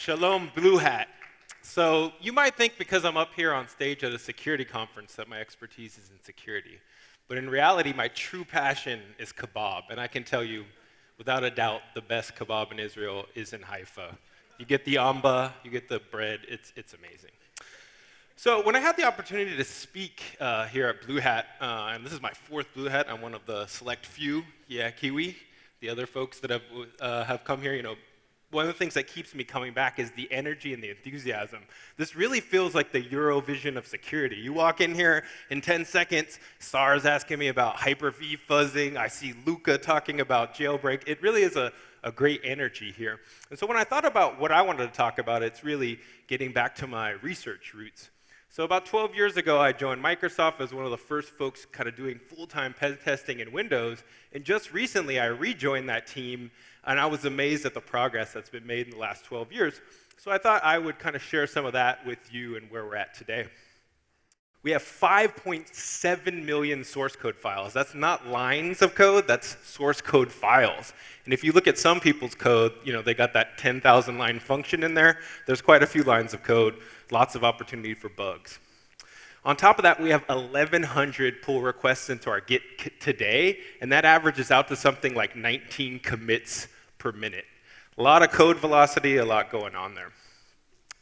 Shalom, BlueHat. So you might think because I'm up here on stage at a security conference that my expertise is in security. But in reality, my true passion is kebab. And I can tell you, without a doubt, the best kebab in Israel is in Haifa. You get the amba, you get the bread, it's amazing. So when I had the opportunity to speak here at BlueHat, and this is my fourth BlueHat, I'm one of the select few, Kiwi. The other folks that have come here, one of the things that keeps me coming back is the energy and the enthusiasm. This really feels like the Eurovision of security. You walk in here in 10 seconds, Sar's asking me about Hyper-V fuzzing, I see Luca talking about jailbreak. It really is a great energy here. And so when I thought about what I wanted to talk about, it's really getting back to my research roots. So about 12 years ago, I joined Microsoft as one of the first folks kind of doing full-time pen testing in Windows. And just recently, I rejoined that team, and I was amazed at the progress that's been made in the last 12 years. So I thought I would kind of share some of that with you and where we're at today. We have 5.7 million source code files. That's not lines of code, that's source code files. And if you look at some people's code, they got that 10,000 line function in there. There's quite a few lines of code, lots of opportunity for bugs. On top of that, we have 1,100 pull requests into our Git today, and that averages out to something like 19 commits per minute. A lot of code velocity, a lot going on there.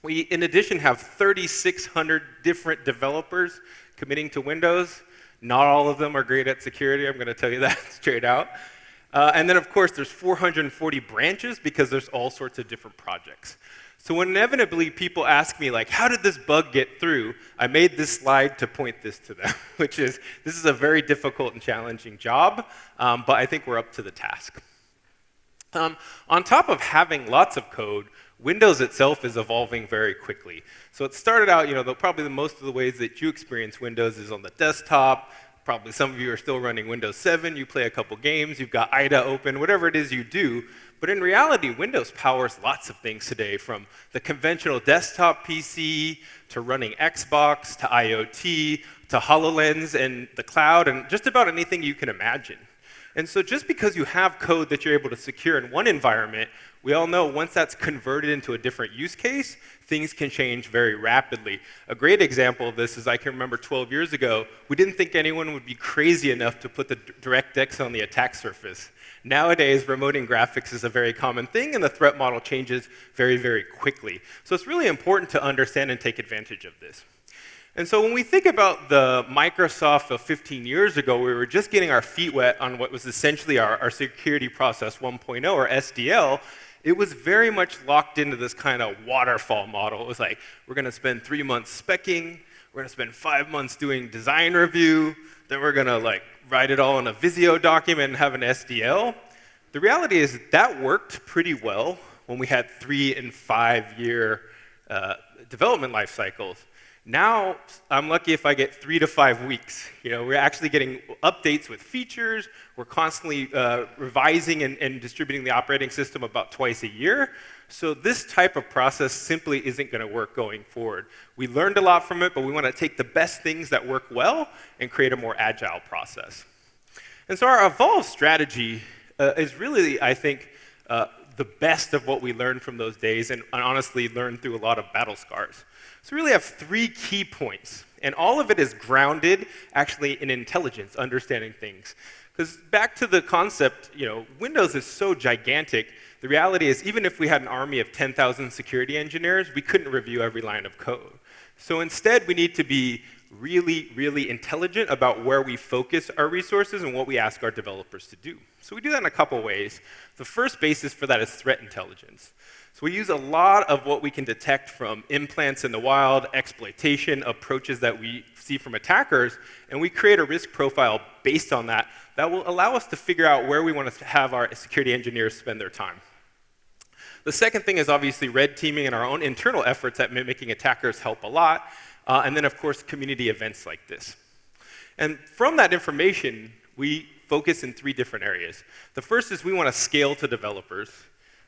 We, in addition, have 3,600 different developers committing to Windows. Not all of them are great at security, I'm going to tell you that straight out. And then, of course, there's 440 branches because there's all sorts of different projects. So inevitably, people ask me, how did this bug get through? I made this slide to point this to them, which is, this is a very difficult and challenging job, but I think we're up to the task. On top of having lots of code, Windows itself is evolving very quickly. So it started out, probably most of the ways that you experience Windows is on the desktop. Probably some of you are still running Windows 7. You play a couple games. You've got IDA open, whatever it is you do. But in reality, Windows powers lots of things today, from the conventional desktop PC to running Xbox to IoT to HoloLens and the cloud and just about anything you can imagine. And so just because you have code that you're able to secure in one environment, we all know once that's converted into a different use case, things can change very rapidly. A great example of this is I can remember 12 years ago, we didn't think anyone would be crazy enough to put the DirectX on the attack surface. Nowadays, remoting graphics is a very common thing, and the threat model changes very, very quickly. So it's really important to understand and take advantage of this. And so when we think about the Microsoft of 15 years ago, we were just getting our feet wet on what was essentially our security process 1.0, or SDL. It was very much locked into this kind of waterfall model. It was like, we're going to spend 3 months speccing, we're going to spend 5 months doing design review, then we're going to write it all in a Visio document and have an SDL. The reality is that worked pretty well when we had 3 and 5 year development life cycles. Now, I'm lucky if I get 3 to 5 weeks. We're actually getting updates with features. We're constantly revising and distributing the operating system about twice a year. So this type of process simply isn't going to work going forward. We learned a lot from it, but we want to take the best things that work well and create a more agile process. And so our evolve strategy is really, I think, the best of what we learned from those days, and honestly learned through a lot of battle scars. So we really have 3 key points, and all of it is grounded actually in intelligence, understanding things. Because back to the concept, Windows is so gigantic, the reality is even if we had an army of 10,000 security engineers, we couldn't review every line of code. So instead, we need to be really, really intelligent about where we focus our resources and what we ask our developers to do. So we do that in a couple ways. The first basis for that is threat intelligence. So we use a lot of what we can detect from implants in the wild, exploitation, approaches that we see from attackers, and we create a risk profile based on that that will allow us to figure out where we want to have our security engineers spend their time. The second thing is obviously red teaming and our own internal efforts at mimicking attackers help a lot. And then, of course, community events like this. And from that information, we focus in 3 different areas. The first is we want to scale to developers.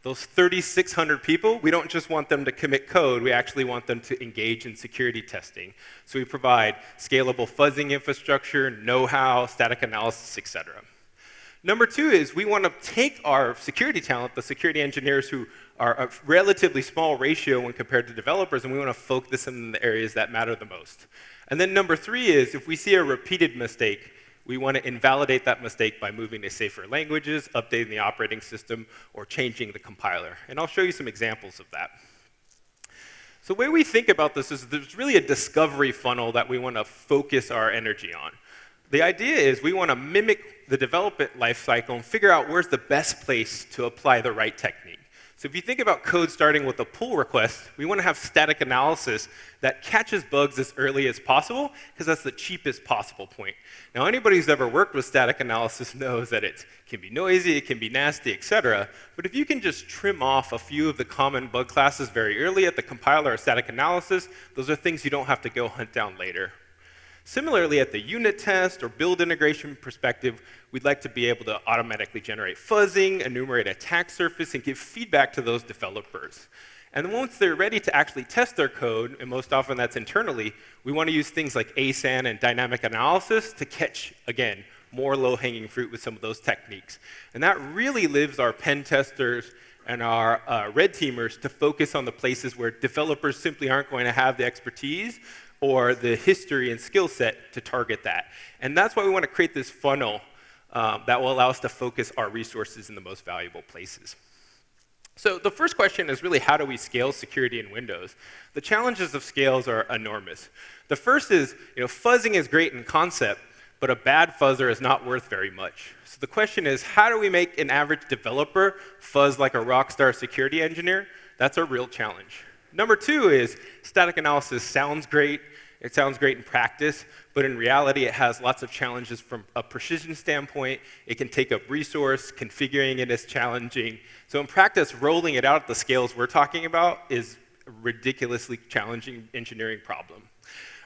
Those 3,600 people, we don't just want them to commit code, we actually want them to engage in security testing. So we provide scalable fuzzing infrastructure, know-how, static analysis, etc. Number 2 is we want to take our security talent, the security engineers who are a relatively small ratio when compared to developers, and we want to focus in the areas that matter the most. And then number 3 is, if we see a repeated mistake, we want to invalidate that mistake by moving to safer languages, updating the operating system, or changing the compiler. And I'll show you some examples of that. So the way we think about this is there's really a discovery funnel that we want to focus our energy on. The idea is we want to mimic the development lifecycle and figure out where's the best place to apply the right technique. So if you think about code starting with a pull request, we want to have static analysis that catches bugs as early as possible, because that's the cheapest possible point. Now, anybody who's ever worked with static analysis knows that it can be noisy, it can be nasty, etc. But if you can just trim off a few of the common bug classes very early at the compiler or static analysis, those are things you don't have to go hunt down later. Similarly, at the unit test or build integration perspective, we'd like to be able to automatically generate fuzzing, enumerate attack surface, and give feedback to those developers. And once they're ready to actually test their code, and most often that's internally, we want to use things like ASAN and dynamic analysis to catch, again, more low-hanging fruit with some of those techniques. And that really leaves our pen testers and our red teamers to focus on the places where developers simply aren't going to have the expertise or the history and skill set to target that. And that's why we want to create this funnel that will allow us to focus our resources in the most valuable places. So the first question is really, how do we scale security in Windows? The challenges of scales are enormous. The first is, fuzzing is great in concept, but a bad fuzzer is not worth very much. So the question is, how do we make an average developer fuzz like a rock star security engineer? That's a real challenge. Number 2 is, static analysis sounds great. It sounds great in practice, but in reality, it has lots of challenges from a precision standpoint. It can take up resource. Configuring it is challenging. So in practice, rolling it out at the scales we're talking about is a ridiculously challenging engineering problem.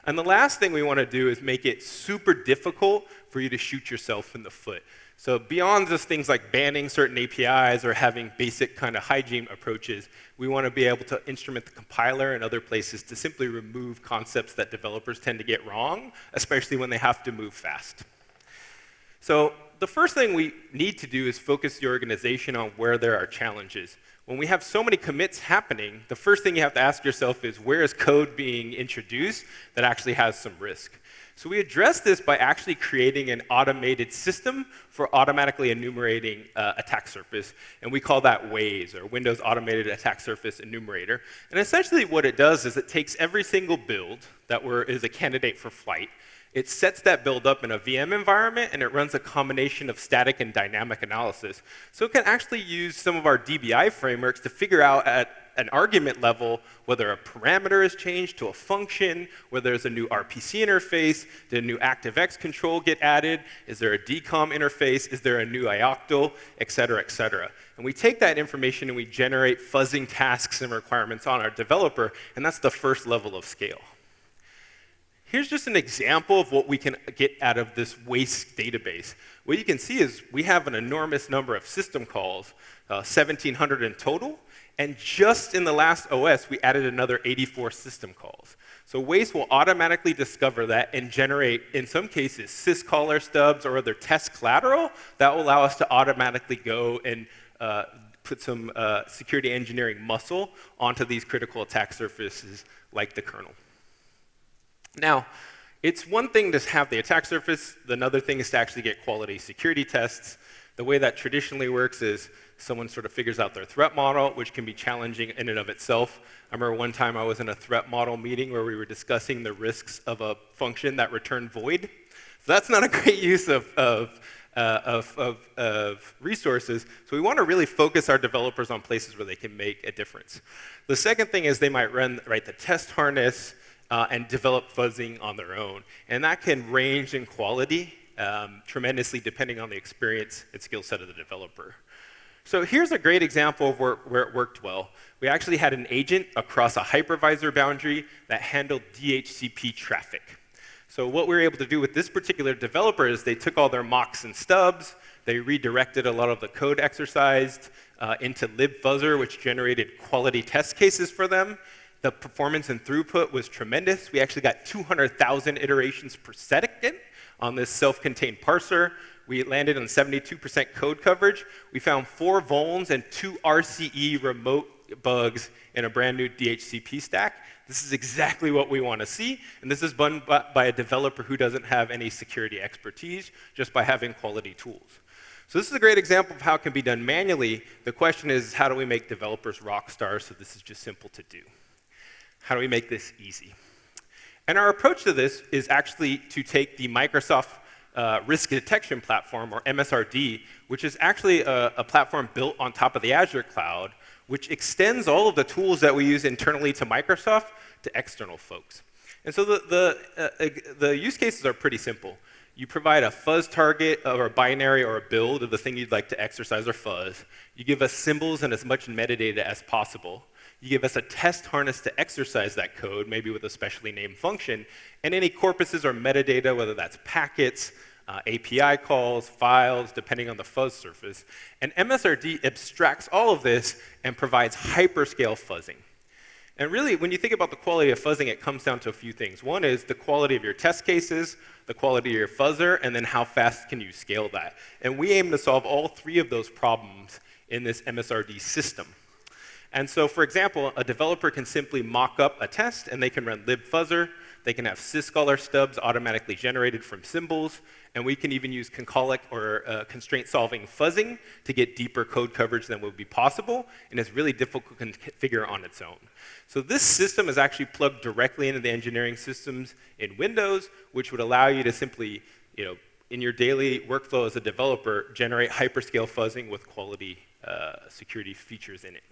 And the last thing we want to do is make it super difficult for you to shoot yourself in the foot. So beyond just things like banning certain APIs or having basic kind of hygiene approaches, we want to be able to instrument the compiler and other places to simply remove concepts that developers tend to get wrong, especially when they have to move fast. So the first thing we need to do is focus the organization on where there are challenges. When we have so many commits happening, the first thing you have to ask yourself is, where is code being introduced that actually has some risk? So we address this by actually creating an automated system for automatically enumerating attack surface, and we call that WASE, or Windows Automated Attack Surface Enumerator. And essentially what it does is it takes every single build that is a candidate for flight, it sets that build up in a VM environment, and it runs a combination of static and dynamic analysis. So it can actually use some of our DBI frameworks to figure out at an argument level whether a parameter is changed to a function, whether there's a new RPC interface, did a new ActiveX control get added, is there a DCOM interface, is there a new ioctl, et cetera, et cetera. And we take that information and we generate fuzzing tasks and requirements on our developer, and that's the first level of scale. Here's just an example of what we can get out of this waste database. What you can see is we have an enormous number of system calls, 1,700 in total, and just in the last OS, we added another 84 system calls. So Waste will automatically discover that and generate, in some cases, syscaller stubs or other test collateral that will allow us to automatically go and put some security engineering muscle onto these critical attack surfaces like the kernel. Now, it's one thing to have the attack surface. Another thing is to actually get quality security tests. The way that traditionally works is someone sort of figures out their threat model, which can be challenging in and of itself. I remember one time I was in a threat model meeting where we were discussing the risks of a function that returned void. So that's not a great use of resources. So we want to really focus our developers on places where they can make a difference. The second thing is they might write the test harness and develop fuzzing on their own. And that can range in quality tremendously depending on the experience and skill set of the developer. So here's a great example of where it worked well. We actually had an agent across a hypervisor boundary that handled DHCP traffic. So what we were able to do with this particular developer is they took all their mocks and stubs, they redirected a lot of the code exercised into libfuzzer, which generated quality test cases for them. The performance and throughput was tremendous. We actually got 200,000 iterations per second on this self-contained parser. We landed on 72% code coverage. We found 4 vulns and 2 RCE remote bugs in a brand new DHCP stack. This is exactly what we want to see, and this is done by a developer who doesn't have any security expertise, just by having quality tools. So this is a great example of how it can be done manually. The question is, how do we make developers rock stars so this is just simple to do? How do we make this easy? And our approach to this is actually to take the Microsoft Risk Detection Platform, or MSRD, which is actually a platform built on top of the Azure cloud, which extends all of the tools that we use internally to Microsoft to external folks. And so the use cases are pretty simple. You provide a fuzz target or a binary or a build of the thing you'd like to exercise or fuzz. You give us symbols and as much metadata as possible. You give us a test harness to exercise that code, maybe with a specially named function, and any corpuses or metadata, whether that's packets, API calls, files, depending on the fuzz surface. And MSRD abstracts all of this and provides hyperscale fuzzing. And really, when you think about the quality of fuzzing, it comes down to a few things. One is the quality of your test cases, the quality of your fuzzer, and then how fast can you scale that. And we aim to solve all three of those problems in this MSRD system. And so, for example, a developer can simply mock up a test, and they can run libfuzzer. They can have syscaller stubs automatically generated from symbols, and we can even use concolic or constraint-solving fuzzing to get deeper code coverage than would be possible, and it's really difficult to configure on its own. So this system is actually plugged directly into the engineering systems in Windows, which would allow you to simply, in your daily workflow as a developer, generate hyperscale fuzzing with quality security features in it.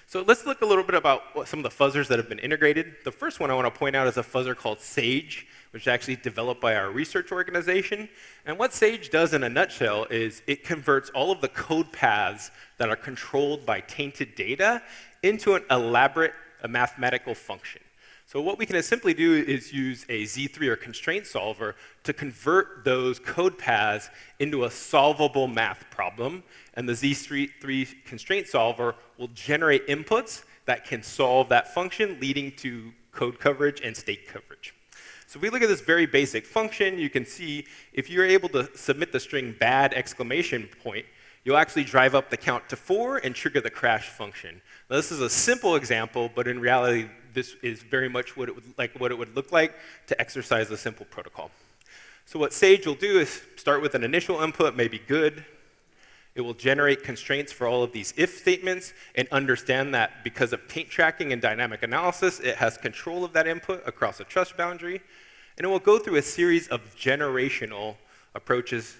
So let's look a little bit about some of the fuzzers that have been integrated. The first one I want to point out is a fuzzer called Sage, which is actually developed by our research organization. And what Sage does in a nutshell is it converts all of the code paths that are controlled by tainted data into an elaborate mathematical function. So what we can simply do is use a Z3 or constraint solver to convert those code paths into a solvable math problem. And the Z3 constraint solver will generate inputs that can solve that function, leading to code coverage and state coverage. So if we look at this very basic function, you can see if you're able to submit the string bad exclamation point, you'll actually drive up the count to 4 and trigger the crash function. Now, this is a simple example, but in reality, this is very much what it would look like to exercise a simple protocol. So what Sage will do is start with an initial input, maybe good. It will generate constraints for all of these if statements and understand that because of taint tracking and dynamic analysis, it has control of that input across a trust boundary. And it will go through a series of generational approaches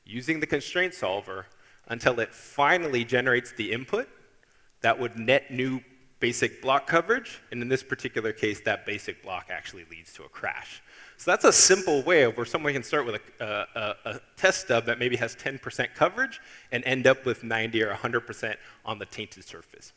using the constraint solver until it finally generates the input that would net new basic block coverage. And in this particular case, that basic block actually leads to a crash. So that's a simple way of where someone can start with a test stub that maybe has 10% coverage and end up with 90 or 100% on the tainted surface.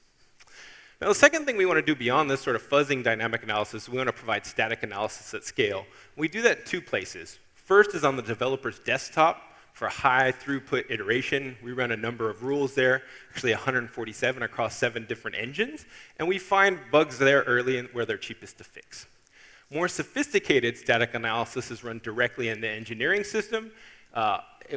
Now, the second thing we want to do beyond this sort of fuzzing dynamic analysis, we want to provide static analysis at scale. We do that in 2 places. First is on the developer's desktop for high throughput iteration. We run a number of rules there, actually 147 across 7 different engines, and we find bugs there early and where they're cheapest to fix. More sophisticated static analysis is run directly in the engineering system,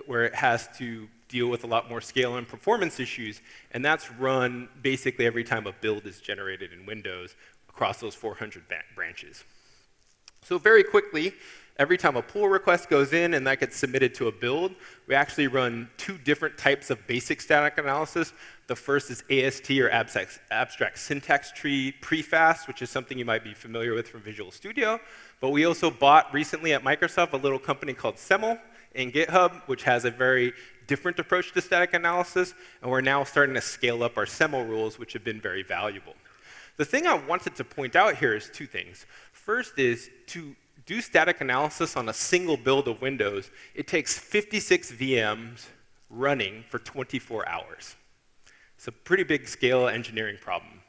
where it has to deal with a lot more scale and performance issues, and that's run basically every time a build is generated in Windows across those 400 branches. So very quickly, every time a pull request goes in and that gets submitted to a build, we actually run 2 different types of basic static analysis. The first is AST, or abstract syntax tree prefast, which is something you might be familiar with from Visual Studio. But we also bought recently at Microsoft a little company called Semel in GitHub, which has a very different approach to static analysis. And we're now starting to scale up our Semel rules, which have been very valuable. The thing I wanted to point out here is 2 things. First is to do static analysis on a single build of Windows, it takes 56 VMs running for 24 hours. It's a pretty big scale engineering problem.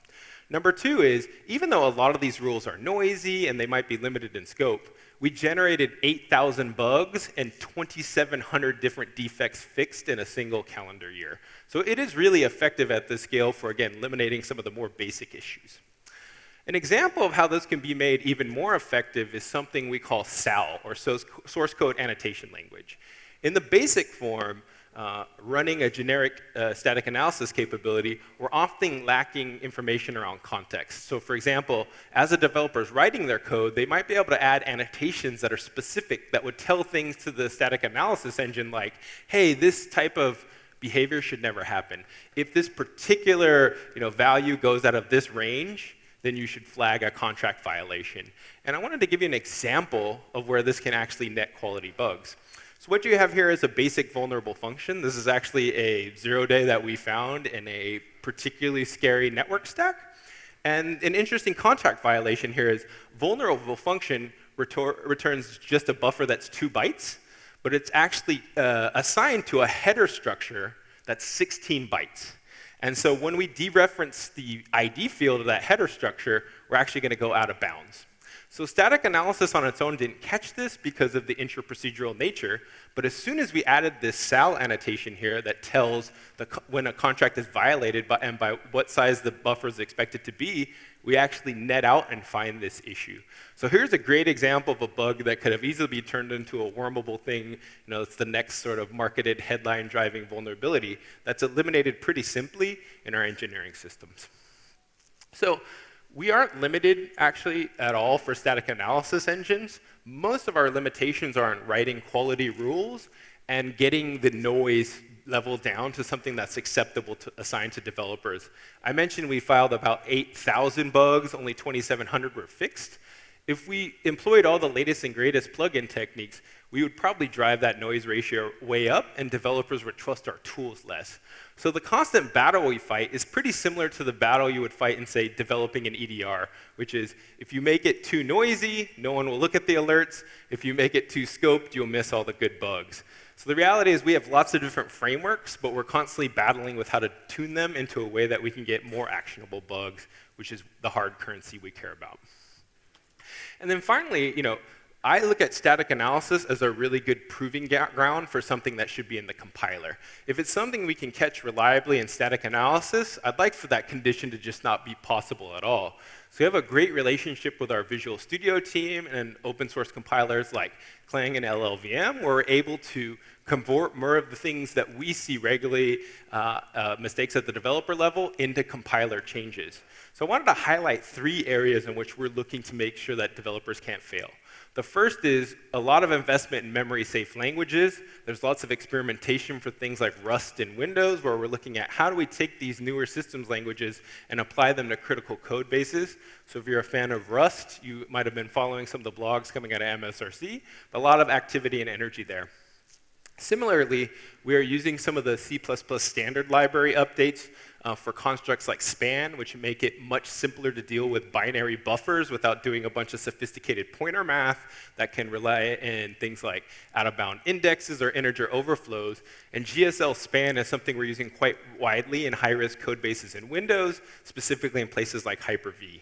Number 2 is, even though a lot of these rules are noisy and they might be limited in scope, we generated 8,000 bugs and 2,700 different defects fixed in a single calendar year. So it is really effective at this scale for, again, eliminating some of the more basic issues. An example of how this can be made even more effective is something we call SAL, or source code annotation language. In the basic form, running a generic static analysis capability, we're often lacking information around context. So for example, as a developer is writing their code, they might be able to add annotations that are specific that would tell things to the static analysis engine like, hey, this type of behavior should never happen. If this particular value goes out of this range, then you should flag a contract violation. And I wanted to give you an example of where this can actually net quality bugs. So what you have here is a basic vulnerable function. This is actually a 0-day that we found in a particularly scary network stack. And an interesting contract violation here is vulnerable function returns just a buffer that's 2 bytes, but it's actually assigned to a header structure that's 16 bytes. And so when we dereference the ID field of that header structure, we're actually going to go out of bounds. So static analysis on its own didn't catch this because of the intra-procedural nature, but as soon as we added this sal annotation here that tells when a contract is violated and by what size the buffer is expected to be, we actually net out and find this issue. So here's a great example of a bug that could have easily been turned into a wormable thing. It's the next sort of marketed headline-driving vulnerability that's eliminated pretty simply in our engineering systems. So we aren't limited, actually, at all for static analysis engines. Most of our limitations are in writing quality rules and getting the noise level down to something that's acceptable to assign to developers. I mentioned we filed about 8,000 bugs, only 2,700 were fixed. If we employed all the latest and greatest plugin techniques, we would probably drive that noise ratio way up, and developers would trust our tools less. So the constant battle we fight is pretty similar to the battle you would fight in, say, developing an EDR, which is if you make it too noisy, no one will look at the alerts. If you make it too scoped, you'll miss all the good bugs. So the reality is we have lots of different frameworks, but we're constantly battling with how to tune them into a way that we can get more actionable bugs, which is the hard currency we care about. And then finally, I look at static analysis as a really good proving ground for something that should be in the compiler. If it's something we can catch reliably in static analysis, I'd like for that condition to just not be possible at all. So we have a great relationship with our Visual Studio team and open source compilers like Clang and LLVM, where we're able to convert more of the things that we see regularly, mistakes at the developer level, into compiler changes. So I wanted to highlight 3 areas in which we're looking to make sure that developers can't fail. The first is a lot of investment in memory-safe languages. There's lots of experimentation for things like Rust in Windows, where we're looking at how do we take these newer systems languages and apply them to critical code bases. So if you're a fan of Rust, you might have been following some of the blogs coming out of MSRC, but a lot of activity and energy there. Similarly, we are using some of the C++ standard library updates for constructs like span, which make it much simpler to deal with binary buffers without doing a bunch of sophisticated pointer math that can rely on things like out-of-bound indexes or integer overflows. And GSL span is something we're using quite widely in high-risk code bases in Windows, specifically in places like Hyper-V.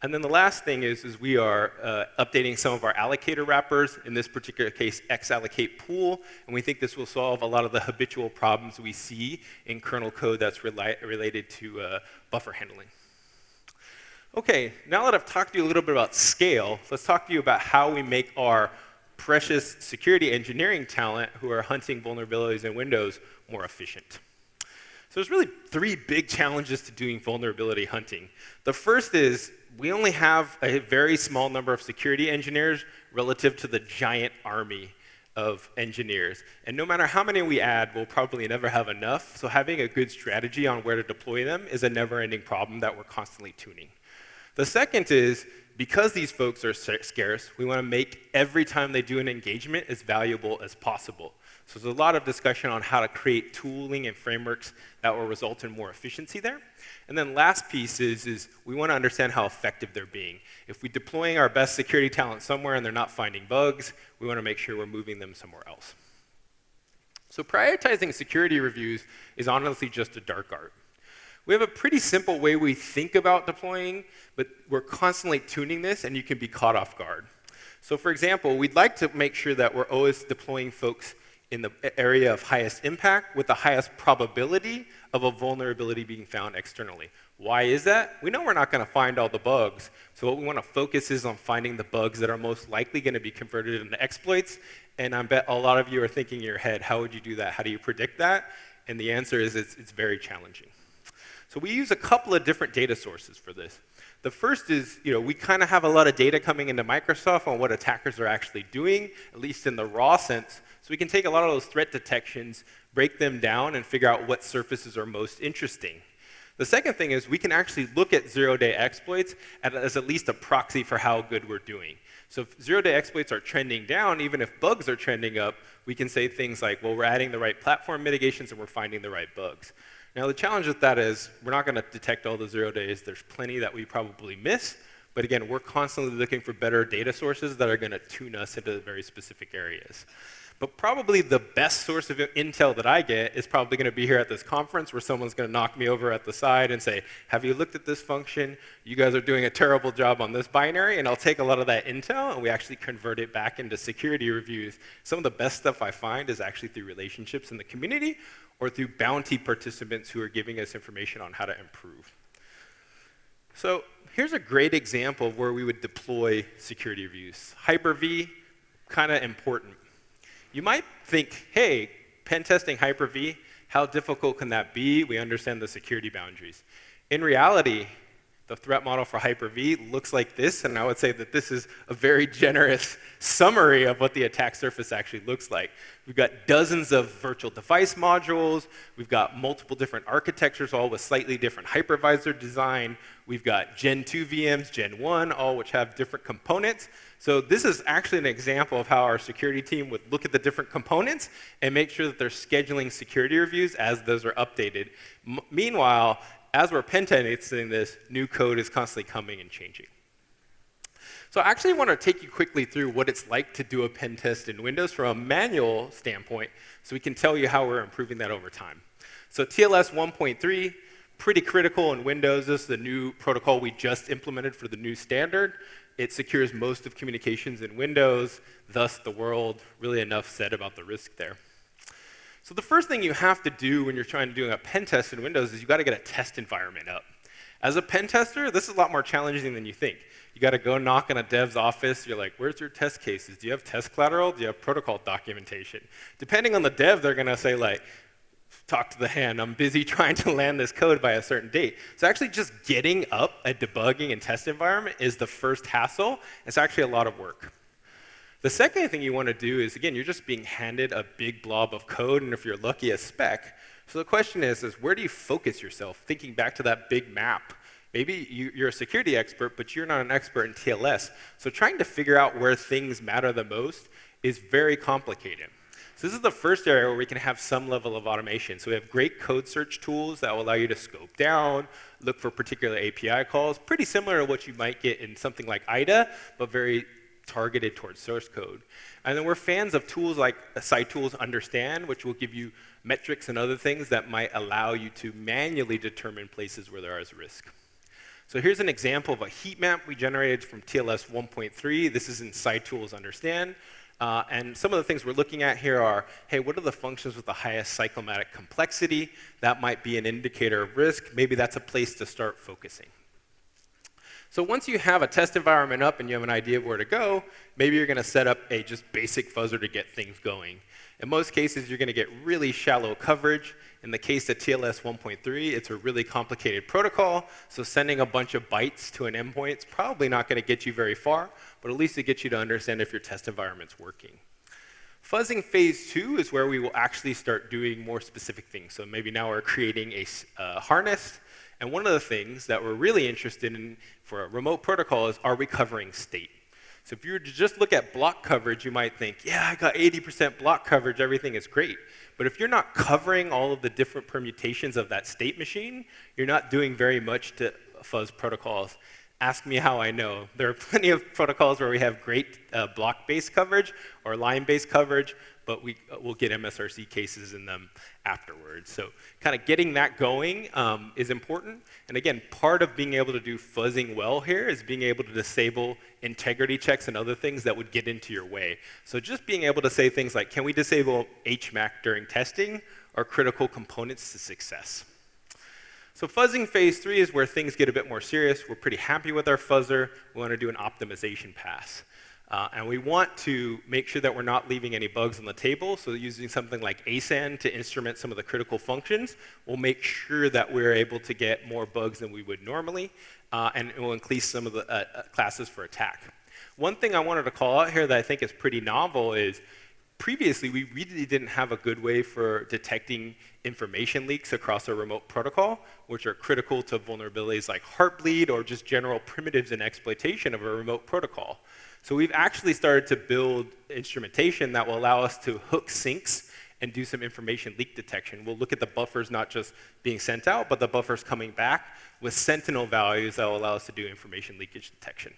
And then the last thing is we are updating some of our allocator wrappers, in this particular case, xallocate pool, and we think this will solve a lot of the habitual problems we see in kernel code that's related to buffer handling. Okay, now that I've talked to you a little bit about scale, let's talk to you about how we make our precious security engineering talent who are hunting vulnerabilities in Windows more efficient. So there's really 3 big challenges to doing vulnerability hunting. The first is we only have a very small number of security engineers relative to the giant army of engineers. And no matter how many we add, we'll probably never have enough. So having a good strategy on where to deploy them is a never-ending problem that we're constantly tuning. The second is, because these folks are scarce, we want to make every time they do an engagement as valuable as possible. So there's a lot of discussion on how to create tooling and frameworks that will result in more efficiency there. And then last piece is we want to understand how effective they're being. If we're deploying our best security talent somewhere and they're not finding bugs, we want to make sure we're moving them somewhere else. So prioritizing security reviews is honestly just a dark art. We have a pretty simple way we think about deploying, but we're constantly tuning this, and you can be caught off guard. So for example, we'd like to make sure that we're always deploying folks in the area of highest impact with the highest probability of a vulnerability being found externally. Why is that? We know we're not going to find all the bugs, so what we want to focus is on finding the bugs that are most likely going to be converted into exploits, and I bet a lot of you are thinking in your head, how would you do that? How do you predict that? And the answer is it's very challenging. So we use a couple of different data sources for this. The first is, we kind of have a lot of data coming into Microsoft on what attackers are actually doing, at least in the raw sense. So we can take a lot of those threat detections, break them down, and figure out what surfaces are most interesting. The second thing is we can actually look at zero-day exploits as at least a proxy for how good we're doing. So if zero-day exploits are trending down, even if bugs are trending up, we can say things like, well, we're adding the right platform mitigations and we're finding the right bugs. Now, the challenge with that is we're not going to detect all the 0 days. There's plenty that we probably miss. But again, we're constantly looking for better data sources that are going to tune us into very specific areas. But probably the best source of intel that I get is probably going to be here at this conference where someone's going to knock me over at the side and say, have you looked at this function? You guys are doing a terrible job on this binary. And I'll take a lot of that intel and we actually convert it back into security reviews. Some of the best stuff I find is actually through relationships in the community or through bounty participants who are giving us information on how to improve. So here's a great example of where we would deploy security reviews. Hyper-V, kind of important. You might think, hey, pen testing Hyper-V, how difficult can that be? We understand the security boundaries. In reality, the threat model for Hyper-V looks like this, and I would say that this is a very generous summary of what the attack surface actually looks like. We've got dozens of virtual device modules. We've got multiple different architectures, all with slightly different hypervisor design. We've got Gen 2 VMs, Gen 1, all which have different components. So this is actually an example of how our security team would look at the different components and make sure that they're scheduling security reviews as those are updated. Meanwhile, as we're pen testing this, new code is constantly coming and changing. So I actually want to take you quickly through what it's like to do a pen test in Windows from a manual standpoint so we can tell you how we're improving that over time. So TLS 1.3, pretty critical in Windows. This is the new protocol we just implemented for the new standard. It secures most of communications in Windows, thus the world. Really enough said about the risk there. So the first thing you have to do when you're trying to do a pen test in Windows is you've got to get a test environment up. As a pen tester, this is a lot more challenging than you think. You got to go knock on a dev's office. You're like, where's your test cases? Do you have test collateral? Do you have protocol documentation? Depending on the dev, they're going to say, like, talk to the hand. I'm busy trying to land this code by a certain date. So actually just getting up a debugging and test environment is the first hassle. It's actually a lot of work. The second thing you want to do is, again, you're just being handed a big blob of code, and if you're lucky, a spec. So the question is where do you focus yourself? Thinking back to that big map. Maybe you're a security expert, but you're not an expert in TLS. So trying to figure out where things matter the most is very complicated. So this is the first area where we can have some level of automation. So we have great code search tools that will allow you to scope down, look for particular API calls, pretty similar to what you might get in something like IDA, but very targeted towards source code. And then we're fans of tools like SciTools Understand, which will give you metrics and other things that might allow you to manually determine places where there is risk. So here's an example of a heat map we generated from TLS 1.3. This is in SciTools Understand. And some of the things we're looking at here are, hey, what are the functions with the highest cyclomatic complexity? That might be an indicator of risk. Maybe that's a place to start focusing. So once you have a test environment up and you have an idea of where to go, maybe you're going to set up a just basic fuzzer to get things going. In most cases, you're going to get really shallow coverage. In the case of TLS 1.3, it's a really complicated protocol, so sending a bunch of bytes to an endpoint is probably not going to get you very far, but at least it gets you to understand if your test environment's working. Fuzzing phase 2 is where we will actually start doing more specific things. So maybe now we're creating a harness. And one of the things that we're really interested in for a remote protocol is, are we covering state? So if you were to just look at block coverage, you might think, yeah, I got 80% block coverage, everything is great. But if you're not covering all of the different permutations of that state machine, you're not doing very much to fuzz protocols. Ask me how I know. There are plenty of protocols where we have great block-based coverage or line-based coverage, but we'll get MSRC cases in them afterwards. So kind of getting that going is important. And again, part of being able to do fuzzing well here is being able to disable integrity checks and other things that would get into your way. So just being able to say things like, can we disable HMAC during testing, are critical components to success. So fuzzing phase 3 is where things get a bit more serious. We're pretty happy with our fuzzer. We want to do an optimization pass. And we want to make sure that we're not leaving any bugs on the table. So using something like ASAN to instrument some of the critical functions will make sure that we're able to get more bugs than we would normally. And it will increase some of the classes for attack. One thing I wanted to call out here that I think is pretty novel is previously, we really didn't have a good way for detecting information leaks across a remote protocol, which are critical to vulnerabilities like Heartbleed or just general primitives and exploitation of a remote protocol. So we've actually started to build instrumentation that will allow us to hook syncs and do some information leak detection. We'll look at the buffers not just being sent out, but the buffers coming back with sentinel values that will allow us to do information leakage detection.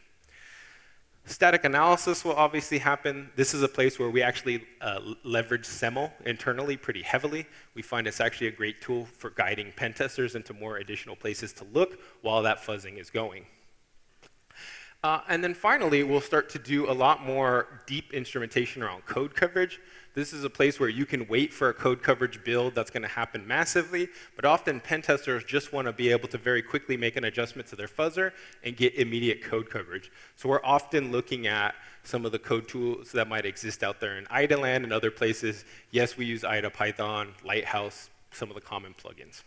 Static analysis will obviously happen. This is a place where we actually leverage SEML internally pretty heavily. We find it's actually a great tool for guiding pen testers into more additional places to look while that fuzzing is going. And then finally, we'll start to do a lot more deep instrumentation around code coverage. This is a place where you can wait for a code coverage build that's going to happen massively, but often pen testers just want to be able to very quickly make an adjustment to their fuzzer and get immediate code coverage. So we're often looking at some of the code tools that might exist out there in IDA land and other places. Yes, we use IDA Python, Lighthouse, some of the common plugins.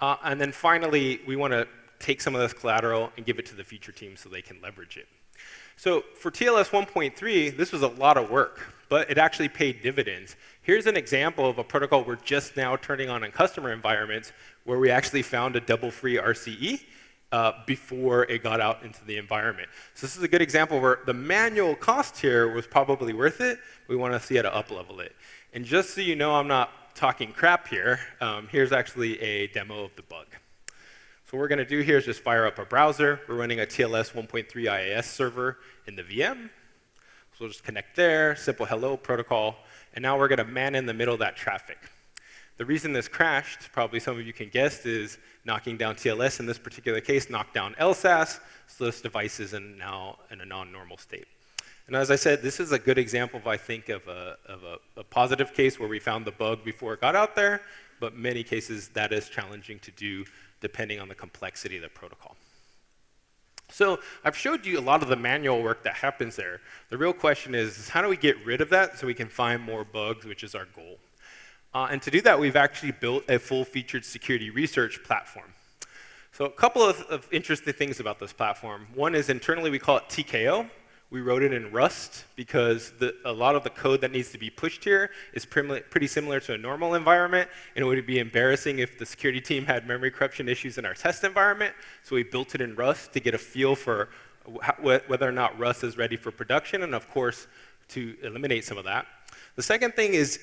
And then finally, we want to take some of this collateral and give it to the feature team so they can leverage it. So for TLS 1.3, this was a lot of work, but it actually paid dividends. Here's an example of a protocol we're just now turning on in customer environments where we actually found a double-free RCE before it got out into the environment. So this is a good example where the manual cost here was probably worth it. We want to see how to up-level it. And just so you know I'm not talking crap here, here's actually a demo of the bug. So what we're going to do here is just fire up a browser. We're running a TLS 1.3 IIS server in the VM. So we'll just connect there, simple hello protocol, and now we're going to man in the middle of that traffic. The reason this crashed, probably some of you can guess, is knocking down TLS, in this particular case, knocked down LSAS, so this device is now in a non-normal state. And as I said, this is a good example, I think, of a positive case where we found the bug before it got out there, but many cases that is challenging to do depending on the complexity of the protocol. So I've showed you a lot of the manual work that happens there. The real question is how do we get rid of that so we can find more bugs, which is our goal. And to do that, we've actually built a full-featured security research platform. So a couple of interesting things about this platform. One is internally we call it TKO. We wrote it in Rust because a lot of the code that needs to be pushed here is pretty similar to a normal environment, and it would be embarrassing if the security team had memory corruption issues in our test environment. So we built it in Rust to get a feel for whether or not Rust is ready for production, and of course, to eliminate some of that. The second thing is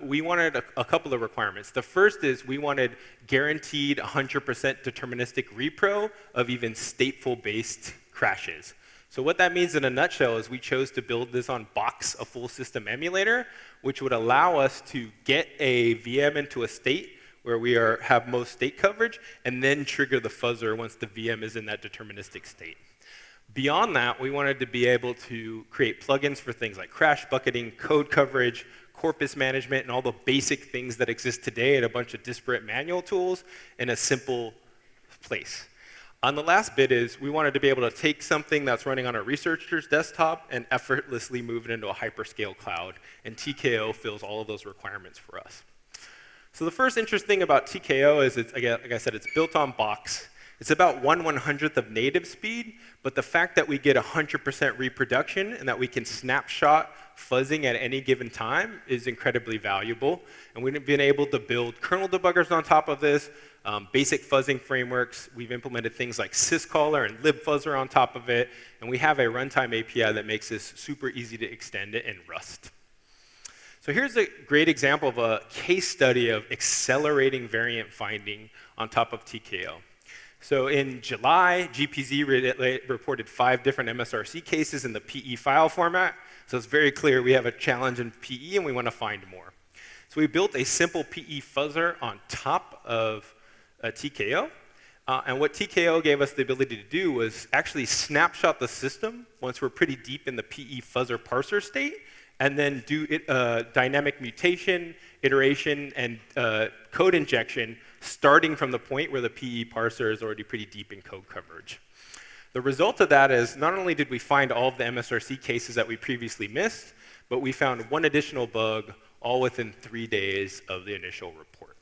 we wanted a couple of requirements. The first is we wanted guaranteed 100% deterministic repro of even stateful-based crashes. So what that means in a nutshell is we chose to build this on Box, a full system emulator, which would allow us to get a VM into a state where we have most state coverage, and then trigger the fuzzer once the VM is in that deterministic state. Beyond that, we wanted to be able to create plugins for things like crash bucketing, code coverage, corpus management, and all the basic things that exist today in a bunch of disparate manual tools in a simple place. On the last bit is we wanted to be able to take something that's running on a researcher's desktop and effortlessly move it into a hyperscale cloud, and TKO fills all of those requirements for us. So the first interesting thing about TKO is, like I said, it's built on Box. It's about 1/100th of native speed, but the fact that we get 100% reproduction and that we can snapshot fuzzing at any given time is incredibly valuable. And we've been able to build kernel debuggers on top of this, basic fuzzing frameworks. We've implemented things like syscaller and libfuzzer on top of it, and we have a runtime API that makes this super easy to extend it in Rust. So here's a great example of a case study of accelerating variant finding on top of TKO. So in July, GPZ reported 5 different MSRC cases in the PE file format. So it's very clear we have a challenge in PE and we want to find more. So we built a simple PE fuzzer on top of TKO. And what TKO gave us the ability to do was actually snapshot the system once we're pretty deep in the PE fuzzer parser state, and then do dynamic mutation, iteration, and code injection starting from the point where the PE parser is already pretty deep in code coverage. The result of that is not only did we find all of the MSRC cases that we previously missed, but we found one additional bug all within 3 days of the initial report.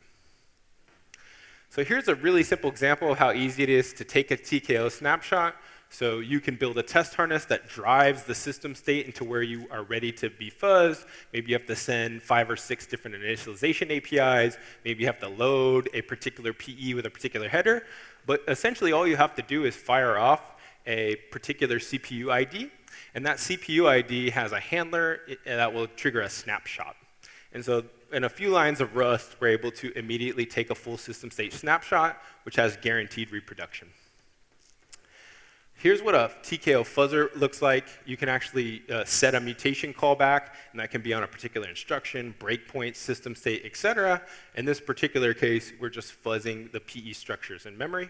So here's a really simple example of how easy it is to take a TKO snapshot. So you can build a test harness that drives the system state into where you are ready to be fuzzed. Maybe you have to send 5 or 6 different initialization APIs. Maybe you have to load a particular PE with a particular header. But essentially, all you have to do is fire off a particular CPU ID. And that CPU ID has a handler that will trigger a snapshot. And so in a few lines of Rust, we're able to immediately take a full system state snapshot, which has guaranteed reproduction. Here's what a TKO fuzzer looks like. You can actually set a mutation callback, and that can be on a particular instruction, breakpoint, system state, etc. In this particular case, we're just fuzzing the PE structures in memory.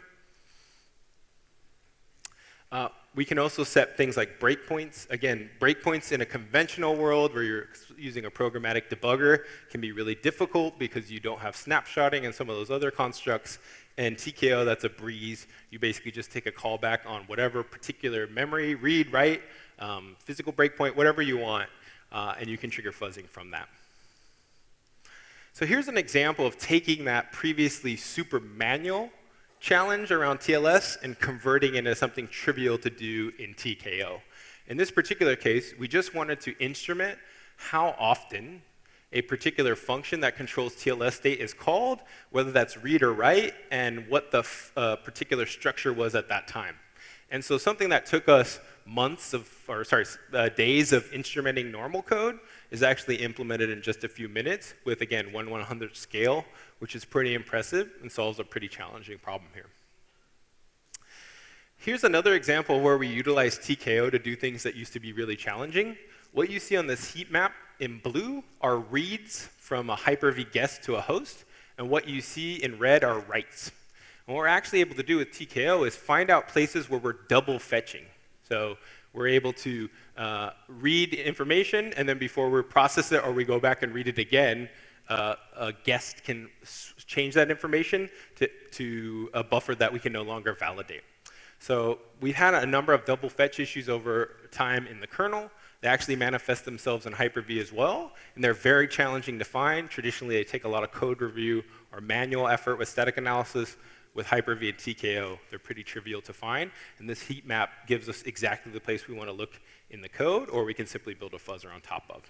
We can also set things like breakpoints. Again, breakpoints in a conventional world where you're using a programmatic debugger can be really difficult because you don't have snapshotting and some of those other constructs. And TKO, that's a breeze. You basically just take a callback on whatever particular memory, read, write, physical breakpoint, whatever you want, and you can trigger fuzzing from that. So here's an example of taking that previously super manual challenge around TLS and converting it into something trivial to do in TKO. In this particular case, we just wanted to instrument how often a particular function that controls TLS state is called, whether that's read or write, and what the particular structure was at that time. And so something that took us days of instrumenting normal code is actually implemented in just a few minutes with, again, 1/100th scale, which is pretty impressive and solves a pretty challenging problem here. Here's another example where we utilize TKO to do things that used to be really challenging. What you see on this heat map in blue are reads from a Hyper-V guest to a host, and what you see in red are writes. And what we're actually able to do with TKO is find out places where we're double fetching. So we're able to read information, and then before we process it or we go back and read it again, a guest can change that information to a buffer that we can no longer validate. So we've had a number of double fetch issues over time in the kernel. They actually manifest themselves in Hyper-V as well, and they're very challenging to find. Traditionally, they take a lot of code review or manual effort with static analysis. With Hyper-V and TKO, they're pretty trivial to find, and this heat map gives us exactly the place we want to look in the code, or we can simply build a fuzzer on top of.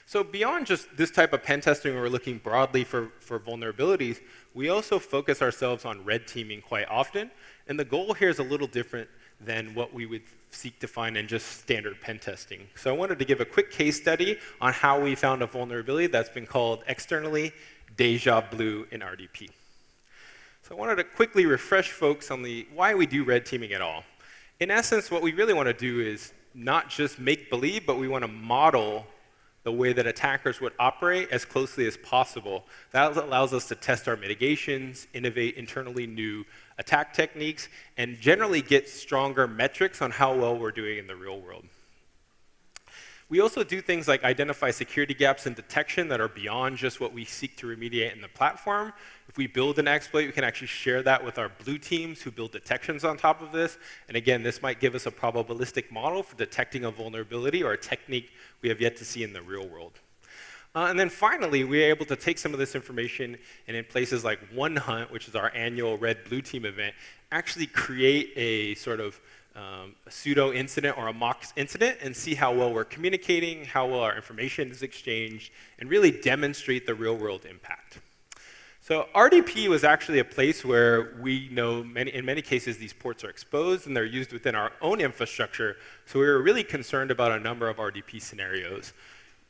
So beyond just this type of pen testing where we're looking broadly for vulnerabilities, we also focus ourselves on red teaming quite often, and the goal here is a little different than what we would seek to find in just standard pen testing. So I wanted to give a quick case study on how we found a vulnerability that's been called externally Deja Blue in RDP. So I wanted to quickly refresh folks on why we do red teaming at all. In essence, what we really want to do is not just make believe, but we want to model the way that attackers would operate as closely as possible. That allows us to test our mitigations, innovate internally new attack techniques, and generally get stronger metrics on how well we're doing in the real world. We also do things like identify security gaps in detection that are beyond just what we seek to remediate in the platform. If we build an exploit, we can actually share that with our blue teams who build detections on top of this. And again, this might give us a probabilistic model for detecting a vulnerability or a technique we have yet to see in the real world. And then finally, we're able to take some of this information and in places like One Hunt, which is our annual red-blue team event, actually create a sort of a pseudo incident or a mock incident and see how well we're communicating, how well our information is exchanged, and really demonstrate the real world impact. So RDP was actually a place where we know in many cases these ports are exposed and they're used within our own infrastructure, so we were really concerned about a number of RDP scenarios.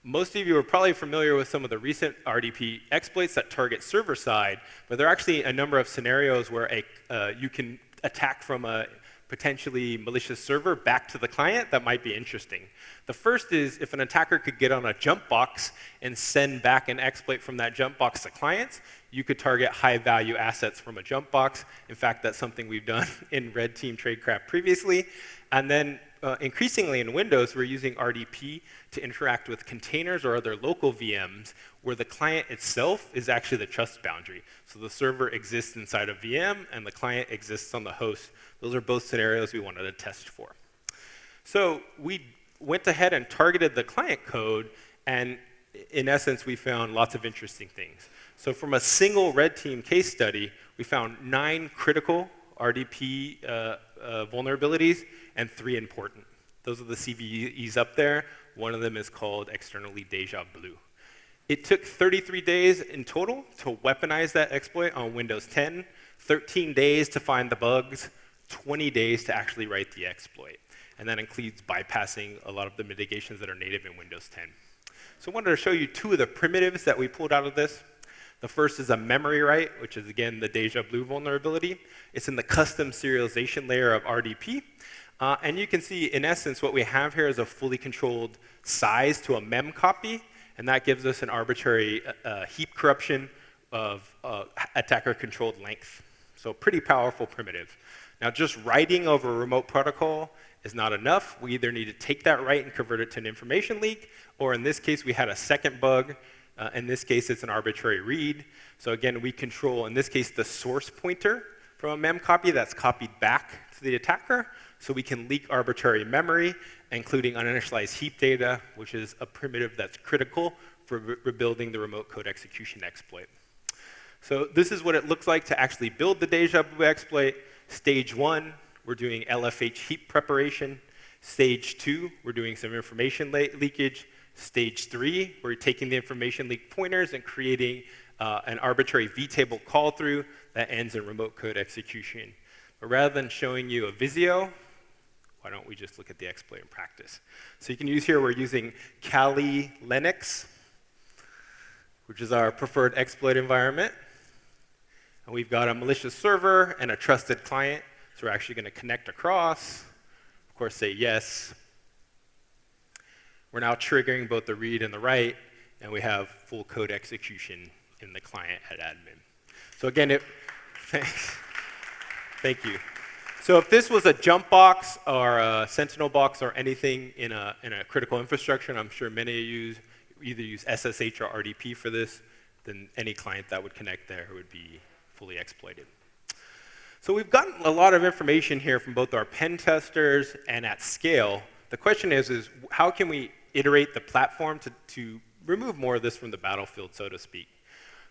most of you are probably familiar with some of the recent RDP exploits that target server side, but there are actually a number of scenarios where you can attack from a potentially malicious server back to the client that might be interesting. The first is if an attacker could get on a jump box and send back an exploit from that jump box to clients, you could target high-value assets from a jump box. In fact, that's something we've done in Red Team Tradecraft previously. And then increasingly in Windows, we're using RDP to interact with containers or other local VMs where the client itself is actually the trust boundary. So the server exists inside a VM and the client exists on the host. Those are both scenarios we wanted to test for. So we went ahead and targeted the client code, and in essence, we found lots of interesting things. So from a single Red Team case study, we found 9 critical RDP vulnerabilities and 3 important. Those are the CVEs up there. One of them is called externally Deja Blue. It took 33 days in total to weaponize that exploit on Windows 10, 13 days to find the bugs, 20 days to actually write the exploit. And that includes bypassing a lot of the mitigations that are native in Windows 10. So I wanted to show you 2 of the primitives that we pulled out of this. The first is a memory write, which is, again, the Deja Blue vulnerability. It's in the custom serialization layer of RDP. And you can see, in essence, what we have here is a fully controlled size to a mem copy, and that gives us an arbitrary heap corruption of attacker-controlled length. So pretty powerful primitive. Now, just writing over a remote protocol is not enough. We either need to take that write and convert it to an information leak, or in this case, we had a second bug. In this case, it's an arbitrary read. So again, we control, in this case, the source pointer from a mem copy that's copied back to the attacker. So we can leak arbitrary memory, including uninitialized heap data, which is a primitive that's critical for rebuilding the remote code execution exploit. So this is what it looks like to actually build the Deja Blue exploit. Stage 1, we're doing LFH heap preparation. Stage 2, we're doing some information leakage. Stage 3, we're taking the information leak pointers and creating an arbitrary vtable call through that ends in remote code execution. But rather than showing you a Visio, why don't we just look at the exploit in practice? So you can use here, we're using Kali Linux, which is our preferred exploit environment. And we've got a malicious server and a trusted client. So we're actually going to connect across, of course, say yes. We're now triggering both the read and the write, and we have full code execution in the client at admin. So again, thank you. So if this was a jump box or a sentinel box or anything in a critical infrastructure, and I'm sure many of you either use SSH or RDP for this, then any client that would connect there would be fully exploited. So we've gotten a lot of information here from both our pen testers and at scale. The question is how can we iterate the platform to remove more of this from the battlefield, so to speak?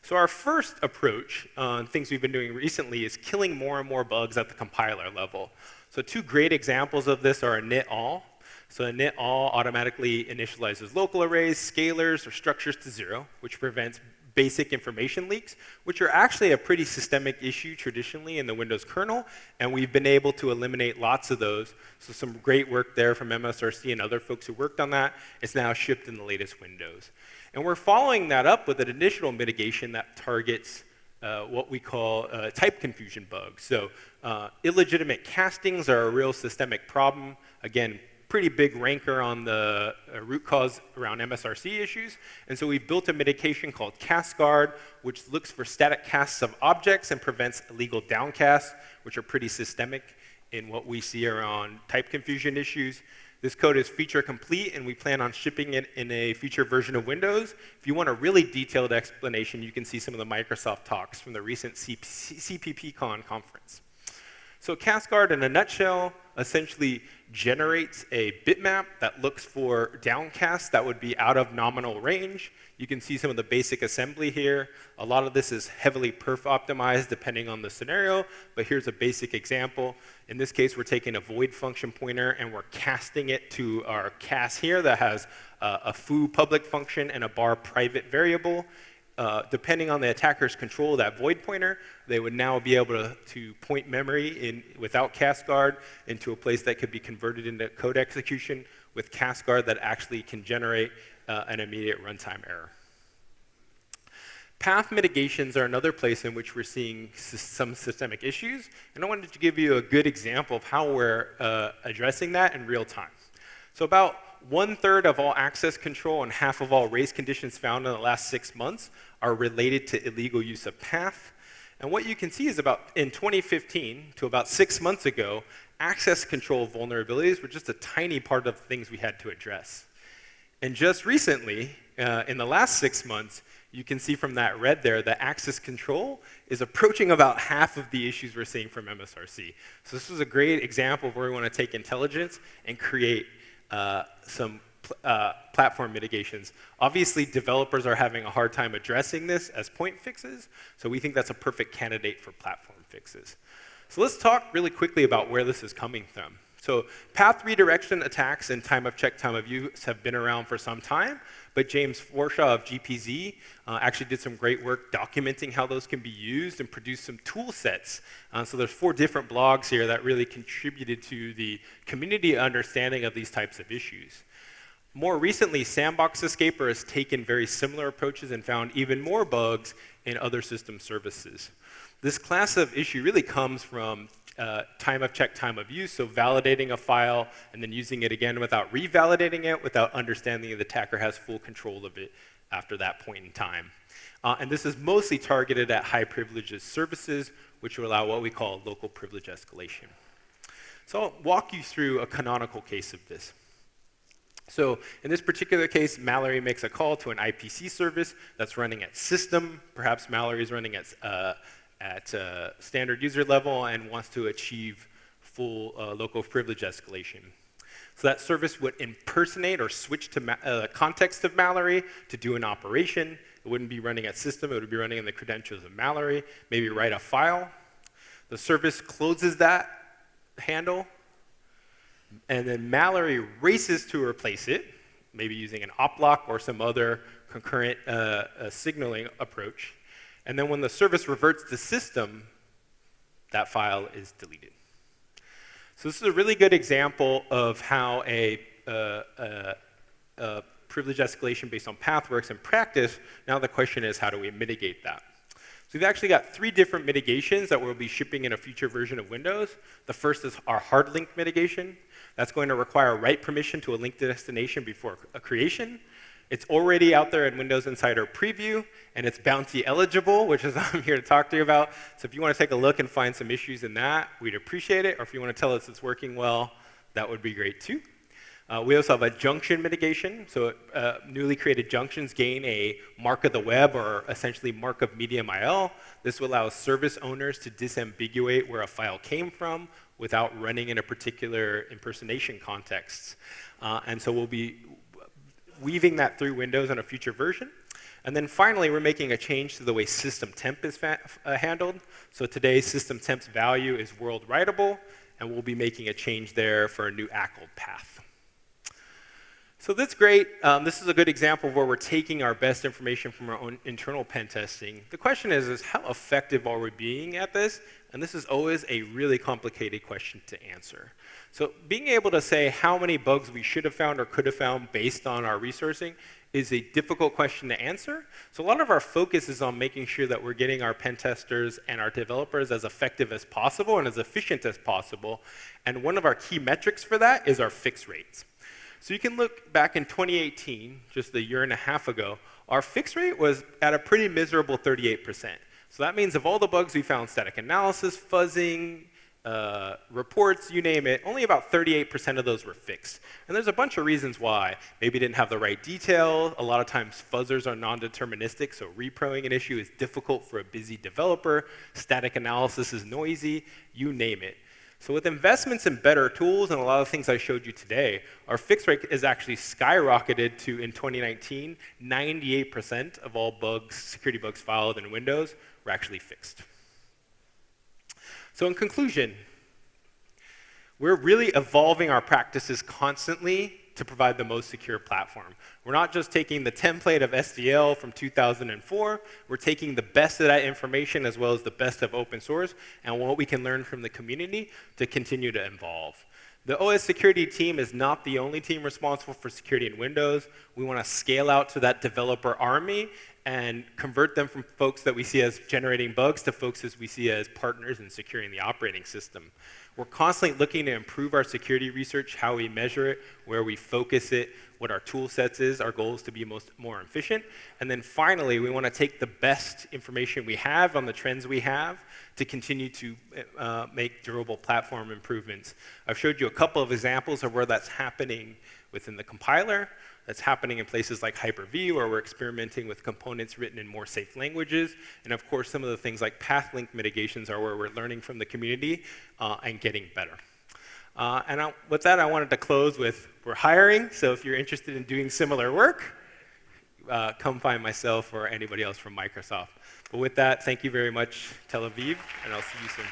So our first approach on things we've been doing recently is killing more and more bugs at the compiler level. So 2 great examples of this are init_all. So init_all automatically initializes local arrays, scalars, or structures to 0, which prevents basic information leaks, which are actually a pretty systemic issue traditionally in the Windows kernel, and we've been able to eliminate lots of those. So some great work there from MSRC and other folks who worked on that. It's now shipped in the latest Windows. And we're following that up with an additional mitigation that targets what we call type confusion bugs. So illegitimate castings are a real systemic problem. Again, pretty big ranker on the root cause around MSRC issues. And so we've built a mitigation called CAS Card, which looks for static casts of objects and prevents illegal downcasts, which are pretty systemic in what we see around type confusion issues. This code is feature complete, and we plan on shipping it in a future version of Windows. If you want a really detailed explanation, you can see some of the Microsoft talks from the recent CPPCon conference. So CAS Card, in a nutshell, essentially generates a bitmap that looks for downcasts that would be out of nominal range. You can see some of the basic assembly here. A lot of this is heavily perf optimized depending on the scenario, but here's a basic example. In this case, we're taking a void function pointer and we're casting it to our CAS here that has a foo public function and a bar private variable. depending on the attacker's control of that void pointer, they would now be able to point memory without CAS Card into a place that could be converted into code execution with CAS Card that actually can generate an immediate runtime error. Path mitigations are another place in which we're seeing some systemic issues, and I wanted to give you a good example of how we're addressing that in real time. So about 1/3 of all access control and half of all race conditions found in the last 6 months are related to illegal use of path. And what you can see is in 2015 to about 6 months ago, access control vulnerabilities were just a tiny part of things we had to address. And just recently, in the last 6 months, you can see from that red there that access control is approaching about half of the issues we're seeing from MSRC. So this is a great example of where we want to take intelligence and create some platform mitigations. Obviously, developers are having a hard time addressing this as point fixes, so we think that's a perfect candidate for platform fixes. So let's talk really quickly about where this is coming from. So path redirection attacks and time of check, time of use have been around for some time, but James Forshaw of GPZ actually did some great work documenting how those can be used and produced some tool sets. So there's 4 different blogs here that really contributed to the community understanding of these types of issues. More recently, Sandbox Escaper has taken very similar approaches and found even more bugs in other system services. This class of issue really comes from time of check, time of use, so validating a file and then using it again without revalidating it, without understanding the attacker has full control of it after that point in time. And this is mostly targeted at high privileges services, which will allow what we call local privilege escalation. So I'll walk you through a canonical case of this. So in this particular case, Mallory makes a call to an IPC service that's running at system. Perhaps Mallory is running at standard user level and wants to achieve full local privilege escalation. So that service would impersonate or switch to the context of Mallory to do an operation. It wouldn't be running at system, it would be running in the credentials of Mallory, maybe write a file. The service closes that handle, and then Mallory races to replace it, maybe using an op lock or some other concurrent signaling approach. And then when the service reverts to system, that file is deleted. So this is a really good example of how a privilege escalation based on path works in practice. Now the question is, how do we mitigate that? So we've actually got 3 different mitigations that we'll be shipping in a future version of Windows. The first is our hard link mitigation. That's going to require write permission to a link destination before a creation. It's already out there in Windows Insider Preview, and it's bounty eligible, which is what I'm here to talk to you about. So if you want to take a look and find some issues in that, we'd appreciate it. Or if you want to tell us it's working well, that would be great too. We also have a junction mitigation. So newly created junctions gain a mark of the web, or essentially mark of medium IL. This will allow service owners to disambiguate where a file came from without running in a particular impersonation context. And so we'll be weaving that through Windows on a future version. And then finally, we're making a change to the way system temp is handled. So today, system temp's value is world writable, and we'll be making a change there for a new ACL path. So that's great. This is a good example of where we're taking our best information from our own internal pen testing. The question is how effective are we being at this? And this is always a really complicated question to answer. So being able to say how many bugs we should have found or could have found based on our resourcing is a difficult question to answer. So a lot of our focus is on making sure that we're getting our pen testers and our developers as effective as possible and as efficient as possible. And one of our key metrics for that is our fix rates. So you can look back in 2018, just a year and a half ago, our fix rate was at a pretty miserable 38%. So that means of all the bugs we found, static analysis, fuzzing, reports, you name it, only about 38% of those were fixed. And there's a bunch of reasons why. Maybe didn't have the right detail. A lot of times fuzzers are non-deterministic, so reproing an issue is difficult for a busy developer. Static analysis is noisy, you name it. So with investments in better tools and a lot of things I showed you today, our fix rate is actually skyrocketed to, in 2019, 98% of all bugs, security bugs filed in Windows were actually fixed. So in conclusion, We're really evolving our practices constantly to provide the most secure platform. We're not just taking the template of SDL from 2004, we're taking the best of that information as well as the best of open source and what we can learn from the community to continue to evolve. The OS security team is not the only team responsible for security in Windows. We want to scale out to that developer army and convert them from folks that we see as generating bugs to folks as we see as partners in securing the operating system. We're constantly looking to improve our security research, how we measure it, where we focus it, what our tool sets is. Our goal is to be more efficient. And then finally, we want to take the best information we have on the trends we have to continue to make durable platform improvements. I've showed you a couple of examples of where that's happening within the compiler. That's happening in places like Hyper-V, where we're experimenting with components written in more safe languages. And of course, some of the things like path link mitigations are where we're learning from the community and getting better. With that, I wanted to close with, we're hiring. So if you're interested in doing similar work, come find myself or anybody else from Microsoft. But with that, thank you very much, Tel Aviv, and I'll see you soon.